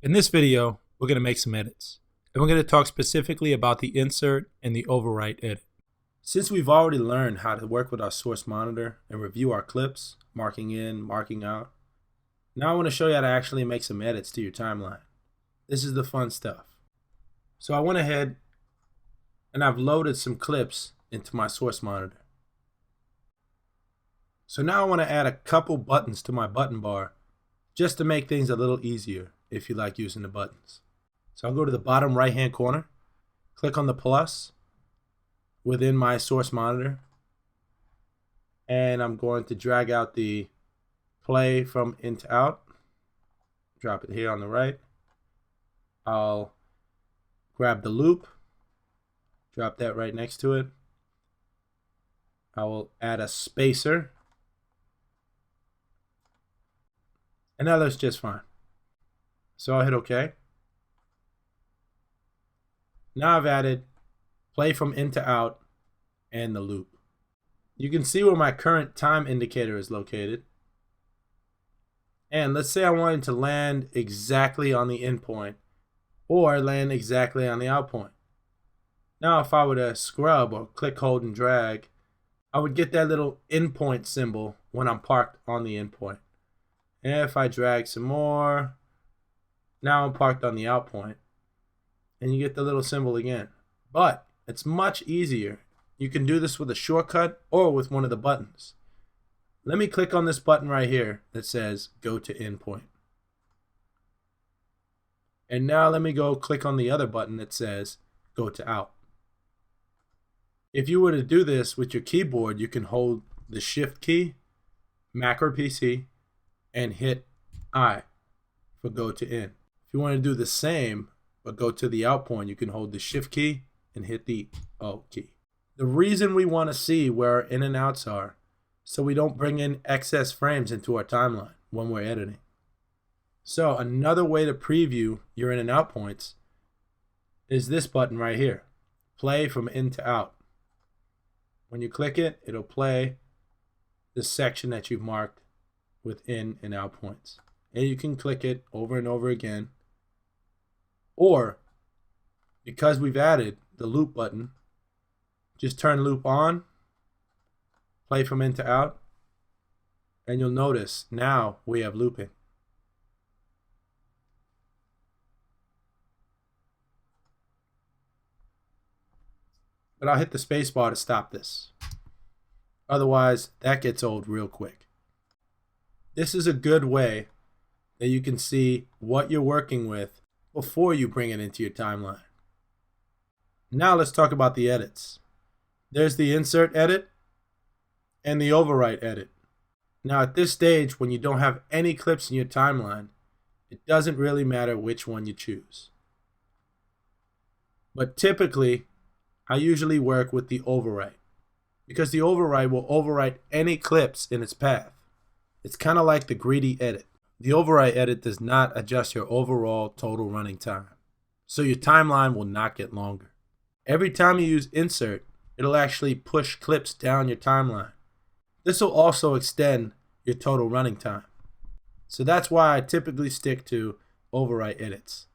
In this video, we're going to make some edits, and we're going to talk specifically about the insert and the overwrite edit. Since we've already learned how to work with our source monitor and review our clips, marking in, marking out, now I want to show you how to actually make some edits to your timeline. This is the fun stuff. So I went ahead and I've loaded some clips into my source monitor. So now I want to add a couple buttons to my button bar just to make things a little easier if you like using the buttons. So I'll go to the bottom right hand corner, click on the plus within my source monitor, and I'm going to drag out the play from in to out, drop it here on the right. I'll grab the loop, drop that right next to it. I will add a spacer, and that looks just fine. So I'll hit OK. Now I've added play from in to out and the loop. You can see where my current time indicator is located. And let's say I wanted to land exactly on the in point or land exactly on the out point. Now if I were to scrub or click, hold, and drag, I would get that little in point symbol when I'm parked on the in point. And if I drag some more, now I'm parked on the out point, and you get the little symbol again. But it's much easier. You can do this with a shortcut or with one of the buttons. Let me click on this button right here that says go to endpoint. And now let me go click on the other button that says go to out. If you were to do this with your keyboard, you can hold the shift key, Mac or PC, and hit I for go to in. If you want to do the same but go to the out point, you can hold the shift key and hit the O key. The reason we want to see where our in and outs are so we don't bring in excess frames into our timeline when we're editing. So another way to preview your in and out points is this button right here, play from in to out. When you click it, it'll play the section that you've marked with in and out points. And you can click it over and over again. Or, because we've added the loop button, just turn loop on, play from in to out, and you'll notice now we have looping. But I'll hit the space bar to stop this. Otherwise, that gets old real quick. This is a good way that you can see what you're working with before you bring it into your timeline. Now let's talk about the edits. There's the insert edit and the overwrite edit. Now at this stage, when you don't have any clips in your timeline, it doesn't really matter which one you choose. But typically, I usually work with the overwrite because the overwrite will overwrite any clips in its path. It's kind of like the greedy edit. The overwrite edit does not adjust your overall total running time, so your timeline will not get longer. Every time you use insert, it'll actually push clips down your timeline. This will also extend your total running time. So that's why I typically stick to overwrite edits.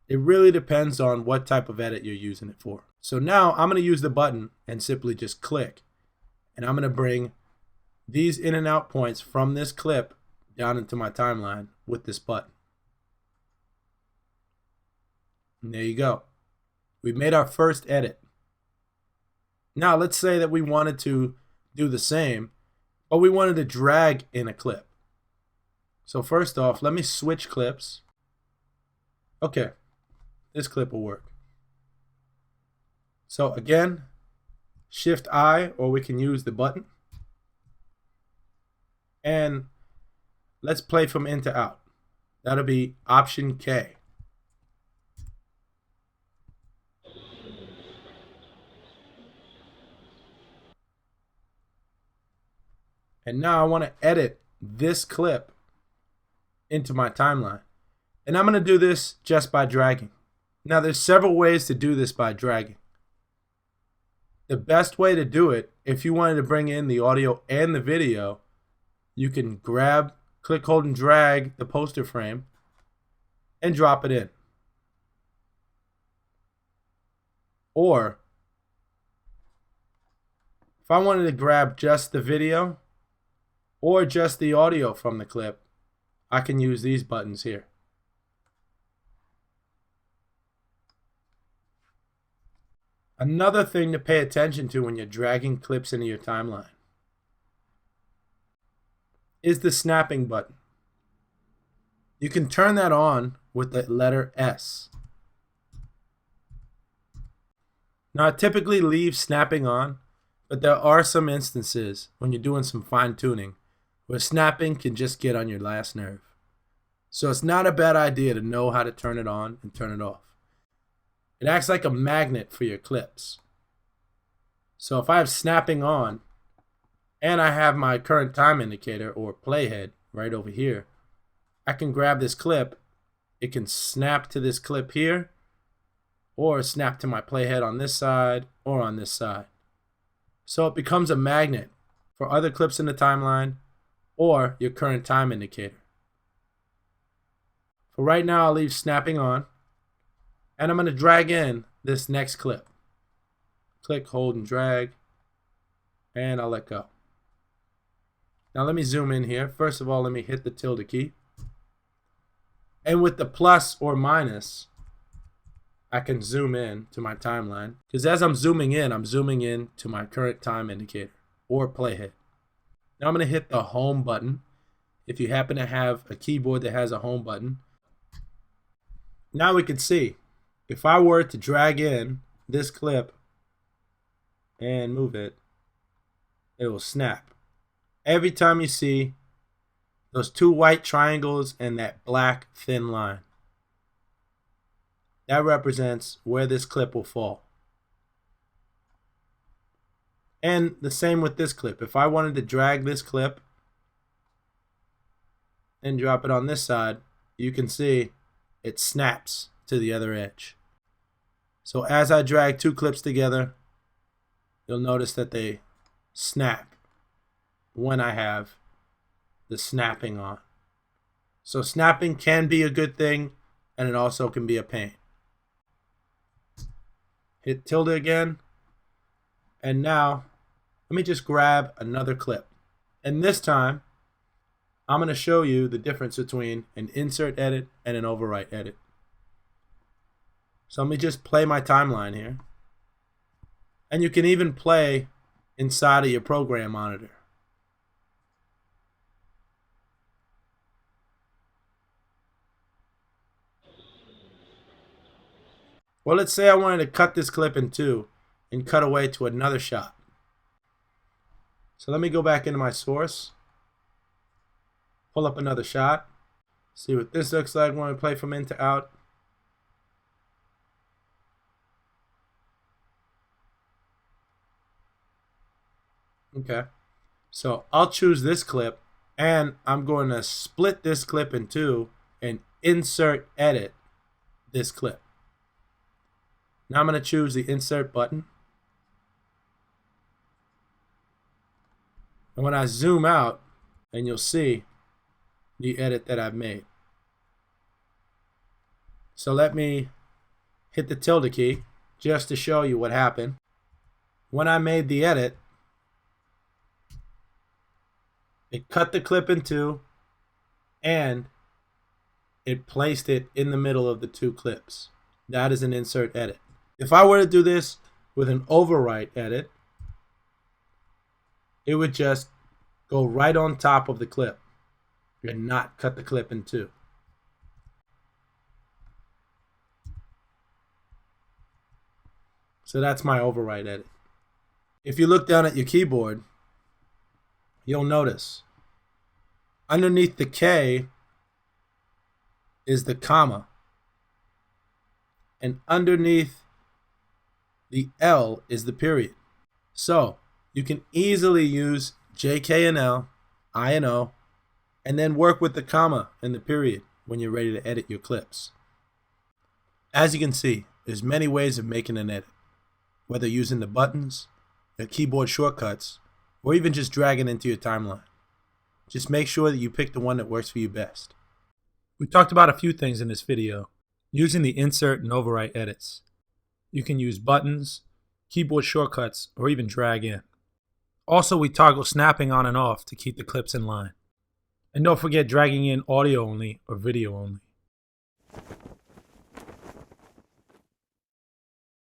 It really depends on what type of edit you're using it for. So now I'm going to use the button and simply just click. And I'm going to bring these in and out points from this clip down into my timeline with this button. And there you go. We made our first edit. Now let's say that we wanted to do the same, but we wanted to drag in a clip. So first off, let me switch clips. Okay, this clip will work. So again, Shift I, or we can use the button. And let's play from in to out. That'll be Option K. And now I want to edit this clip into my timeline. And I'm going to do this just by dragging. Now there's several ways to do this by dragging. The best way to do it, if you wanted to bring in the audio and the video, you can grab, click, hold, and drag the poster frame, and drop it in. Or if I wanted to grab just the video or just the audio from the clip, I can use these buttons here. Another thing to pay attention to when you're dragging clips into your timeline is the snapping button. You can turn that on with the letter S. Now, I typically leave snapping on, but there are some instances when you're doing some fine tuning where snapping can just get on your last nerve. So it's not a bad idea to know how to turn it on and turn it off. It acts like a magnet for your clips. So if I have snapping on and I have my current time indicator or playhead right over here, I can grab this clip. It can snap to this clip here or snap to my playhead on this side or on this side. So it becomes a magnet for other clips in the timeline or your current time indicator. For right now, I'll leave snapping on. And I'm going to drag in this next clip. Click, hold, and drag. And I'll let go. Now let me zoom in here. First of all, let me hit the tilde key. And with the plus or minus, I can zoom in to my timeline. Because as I'm zooming in to my current time indicator or playhead. Now I'm going to hit the home button. If you happen to have a keyboard that has a home button. Now we can see. If I were to drag in this clip and move it, it will snap. Every time you see those two white triangles and that black thin line, that represents where this clip will fall. And the same with this clip. If I wanted to drag this clip and drop it on this side, you can see it snaps to the other edge. So as I drag two clips together, you'll notice that they snap when I have the snapping on. So snapping can be a good thing, and it also can be a pain. Hit tilde again. And now, let me just grab another clip. And this time, I'm going to show you the difference between an insert edit and an overwrite edit. So let me just play my timeline here. And you can even play inside of your program monitor. Well, let's say I wanted to cut this clip in two and cut away to another shot. So let me go back into my source, pull up another shot, see what this looks like when we play from in to out. Okay, so I'll choose this clip and I'm going to split this clip in two and insert edit this clip. Now I'm going to choose the insert button. And when I zoom out, and you'll see the edit that I've made. So let me hit the tilde key just to show you what happened. When I made the edit, it cut the clip in two and it placed it in the middle of the two clips. That is an insert edit. If I were to do this with an overwrite edit, it would just go right on top of the clip and not cut the clip in two. So that's my overwrite edit. If you look down at your keyboard, you'll notice underneath the K is the comma, and underneath the L is the period. So you can easily use JK and L, I and O, and then work with the comma and the period when you're ready to edit your clips. As you can see, there's many ways of making an edit, whether using the buttons, the keyboard shortcuts, or even just dragging into your timeline. Just make sure that you pick the one that works for you best. We talked about a few things in this video. Using the insert and overwrite edits. You can use buttons, keyboard shortcuts, or even drag in. Also, we toggle snapping on and off to keep the clips in line. And don't forget dragging in audio only or video only.